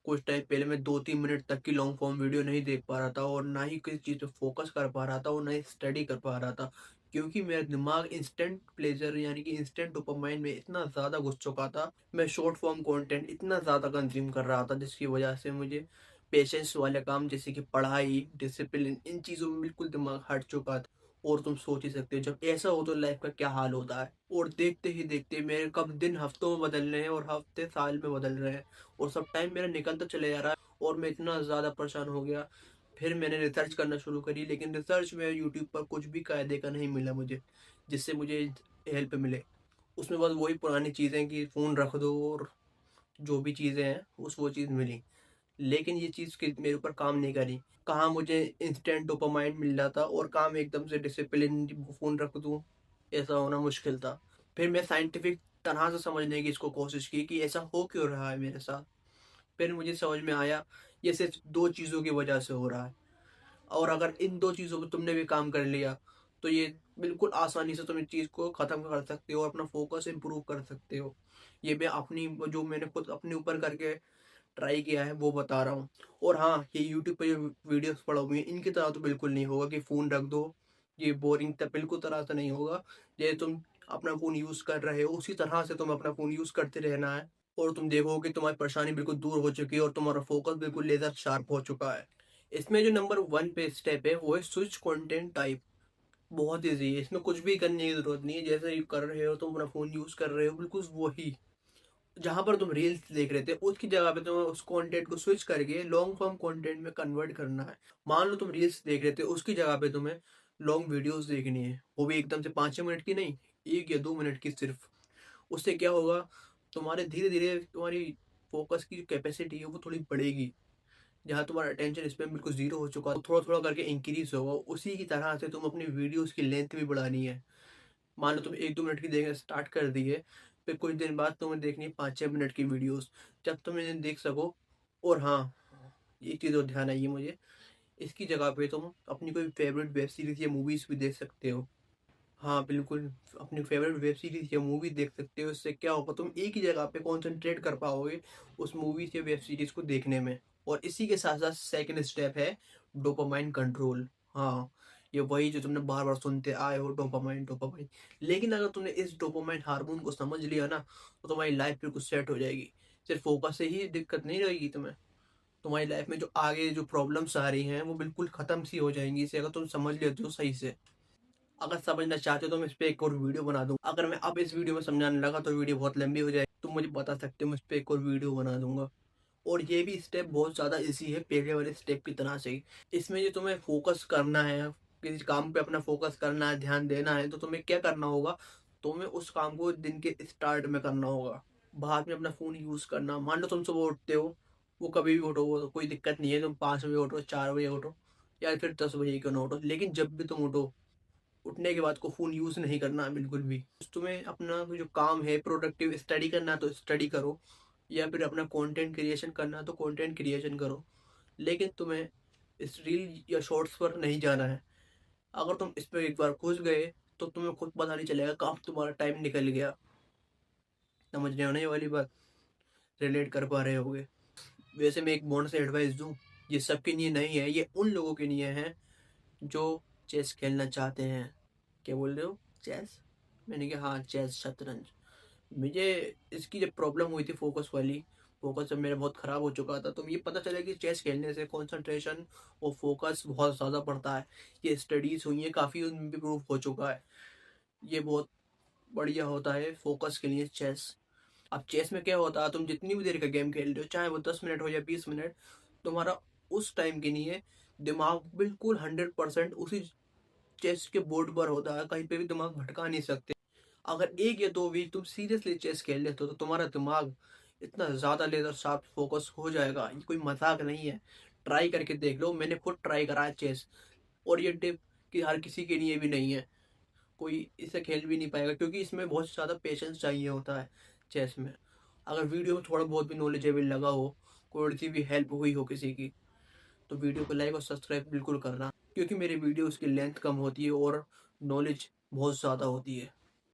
कुछ टाइम पहले मैं 2-3 मिनट तक की लॉन्ग फॉर्म वीडियो नहीं देख पा रहा था और ना ही किसी चीज़ पे फ़ोकस कर पा रहा था और ना ही स्टडी कर पा रहा था। क्योंकि मेरा दिमाग इंस्टेंट प्लेज़र यानी कि इंस्टेंट डोपामाइन में इतना ज़्यादा घुस चुका था, मैं शॉर्ट फॉर्म कंटेंट इतना ज़्यादा कंज़्यूम कर रहा था जिसकी वज़ह से मुझे पेशेंस वाले काम जैसे कि पढ़ाई, डिसिप्लिन इन चीज़ों में बिल्कुल दिमाग हट चुका था। और तुम सोच ही सकते हो जब ऐसा हो तो लाइफ़ का क्या हाल होता है। और देखते ही देखते मेरे कब दिन हफ्तों में बदल रहे हैं और हफ्ते साल में बदल रहे हैं और सब टाइम मेरा निकलता चले जा रहा है और मैं इतना ज़्यादा परेशान हो गया। फिर मैंने रिसर्च करना शुरू करी लेकिन रिसर्च में यूट्यूब पर कुछ भी कायदे का नहीं मिला मुझे, जिससे मुझे हेल्प मिले। उसमें बस वही पुरानी चीज़ें कि फ़ोन रख दो और जो भी चीज़ें हैं उस वो चीज़ मिली। लेकिन ये चीज़ कि मेरे ऊपर काम नहीं करी। कहाँ मुझे इंस्टेंट डोपामाइन मिल रहा था और कहाँ मैं एकदम से डिसिप्लिन फ़ोन रख दूँ, ऐसा होना मुश्किल था। फिर मैं साइंटिफिक तरह से समझने की इसको कोशिश की कि ऐसा हो क्यों रहा है मेरे साथ। फिर मुझे समझ में आया ये सिर्फ़ 2 चीज़ों की वजह से हो रहा है और अगर इन 2 चीज़ों पे तुमने भी काम कर लिया, तो ये बिल्कुल आसानी से तुम इस चीज़ को ख़त्म कर सकते हो और अपना फ़ोकस इम्प्रूव कर सकते हो। ये मैं अपनी जो मैंने खुद अपने ऊपर करके ट्राई किया है वो बता रहा हूँ। और हाँ, ये यूट्यूब पे जो वीडियोज़ पड़ी हुई हैं इनकी तरह तो बिल्कुल नहीं होगा कि फ़ोन रख दो, ये बोरिंग त बिल्कुल तरह से नहीं होगा। जैसे तुम अपना फ़ोन यूज़ कर रहे हो उसी तरह से तुम्हें अपना फ़ोन यूज़ करते रहना है और तुम देखोगे तुम्हारी परेशानी बिल्कुल दूर हो चुकी है और तुम्हारा फ़ोकस बिल्कुल लेज़र शार्प हो चुका है। इसमें जो नंबर 1 पे स्टेप है वो है स्विच कंटेंट टाइप। बहुत ईज़ी है, इसमें कुछ भी करने की ज़रूरत नहीं है, जैसे you कर रहे हो तुम अपना फ़ोन यूज़ कर रहे हो बिल्कुल वही। जहाँ पर तुम रील्स देख रहे थे उसकी जगह पे तुम्हें उस कंटेंट को स्विच करके लॉन्ग फॉर्म कंटेंट में कन्वर्ट करना है। मान लो तुम रील्स देख रहे थे उसकी जगह पे तुम्हें लॉन्ग वीडियोस देखनी है, वो भी एकदम से 5-6 मिनट की नहीं, 1 या 2 मिनट की सिर्फ। उससे क्या होगा, तुम्हारे धीरे-धीरे तुम्हारी फ़ोकस की जो कैपेसिटी है वो थोड़ी बढ़ेगी। जहाँ तुम्हारा अटेंशन स्पैन बिल्कुल ज़ीरो हो चुका है, तो थोड़ा-थोड़ा करके इंक्रीज़ होगा। उसी की तरह से तुम अपनी वीडियोज़ की लेंथ भी बढ़ानी है। मान लो तुम 1-2 मिनट की देखना स्टार्ट कर दिए, फिर कुछ दिन बाद तुम्हें देखनी है 5-6 मिनट की वीडियोज़, जब तुम इन्हें देख सको। और हाँ, एक चीज़ और ध्यान आई है मुझे, इसकी जगह पे तुम अपनी कोई फ़ेवरेट वेब सीरीज़ या मूवीज़ भी देख सकते हो। हाँ, बिल्कुल, अपनी फ़ेवरेट वेब सीरीज़ या मूवी देख सकते हो, इससे क्या होगा तुम एक ही जगह पे कॉन्संट्रेट कर पाओगे उस मूवीज़ या वेब सीरीज़ को देखने में। और इसी के साथ-साथ सेकंड स्टेप है डोपामाइन कंट्रोल। हाँ, ये वही जो तुमने बार-बार सुनते आए हो डोपामाइन, डोपामाइन। लेकिन अगर तुमने इस डोपामाइन हार्मोन को समझ लिया ना, तो तुम्हारी लाइफ़ बिल्कुल सेट हो जाएगी। सिर्फ़ फ़ोकस से ही दिक्कत नहीं रहेगी तुम्हें, तुम्हारी लाइफ़ में जो आगे जो प्रॉब्लम्स आ रही हैं, वो बिल्कुल ख़त्म सी हो जाएँगी, इसे अगर तुम समझ लेते हो सही से। अगर समझना चाहते हो तो मैं इस पे एक और वीडियो बना दूँ। अगर मैं अब इस वीडियो में समझाने लगा तो वीडियो बहुत लंबी हो जाएगी। तुम मुझे बता सकते हो, मैं इस पे एक और वीडियो बना दूँगा। और ये भी स्टेप बहुत ज़्यादा ईज़ी है पहले वाले स्टेप की तरह से ही। इसमें जो तुम्हें फ़ोकस करना है, किसी काम पे अपना फ़ोकस करना है, ध्यान देना है, तो तुम्हें क्या करना होगा, तुम्हें उस काम को दिन के स्टार्ट में करना होगा। बाद में अपना फ़ोन यूज़ करना, मान लो तुम सुबह उठते हो, वो कभी भी उठो, वो कोई दिक्कत नहीं है, तुम 5 बजे उठो, 4 बजे उठो या फिर 10 बजे क्यों ना उठो। लेकिन जब भी तुम उठो, उठने के बाद को फ़ोन यूज़ नहीं करना है बिल्कुल भी। तुम्हें अपना जो काम है प्रोडक्टिव स्टडी करना है तो स्टडी करो या फिर अपना कंटेंट क्रिएशन करना है तो कंटेंट क्रिएशन करो। लेकिन तुम्हें इस रील या शॉर्ट्स पर नहीं जाना है। अगर तुम इस पे एक बार घुस गए तो तुम्हें खुद पता नहीं चलेगा कब तुम्हारा टाइम निकल गया। समझ रहे हो ना ये वाली बात? रिलेट कर पा रहे होगे। वैसे मैं एक बोनस एडवाइस दूँ, ये सबके लिए नहीं है, ये उन लोगों के लिए है जो चेस खेलना चाहते हैं। क्या बोल रहे हो? चेस? मैंने कहा हाँ, चेस शतरंज। मुझे इसकी जब प्रॉब्लम हुई थी फ़ोकस वाली, फ़ोकस जब मेरा बहुत ख़राब हो चुका था, तो मुझे पता चला कि चेस खेलने से कंसंट्रेशन और फ़ोकस बहुत ज़्यादा बढ़ता है। ये स्टडीज़ हुई हैं, काफ़ी उनमें भी प्रूफ हो चुका है। ये बहुत बढ़िया होता है फ़ोकस के लिए चेस। अब चेस में क्या होता है, तुम जितनी भी देर का गेम खेल रहे हो, चाहे वो 10 मिनट हो या 20 मिनट, तुम्हारा उस टाइम के लिए दिमाग बिल्कुल 100% उसी चेस के बोर्ड पर होता है, कहीं पे भी दिमाग भटका नहीं सकते। अगर 1 या 2 वीक तुम सीरियसली चेस खेल लेते हो तो तुम्हारा दिमाग इतना ज़्यादा लेज़र शार्प फ़ोकस हो जाएगा, ये कोई मज़ाक नहीं है। ट्राई करके देख लो, मैंने खुद ट्राई करा है चेस। और ये टिप कि हर किसी के लिए भी नहीं है, कोई इसे खेल भी नहीं पाएगा क्योंकि इसमें बहुत ज़्यादा पेशेंस चाहिए होता है चेस में। अगर वीडियो में थोड़ा बहुत भी नॉलेजेबल लगा हो, कोई सी भी हेल्प हुई हो किसी की, तो वीडियो को लाइक और सब्सक्राइब बिल्कुल करना क्योंकि मेरे वीडियोज़ की लेंथ कम होती है और नॉलेज बहुत ज़्यादा होती है।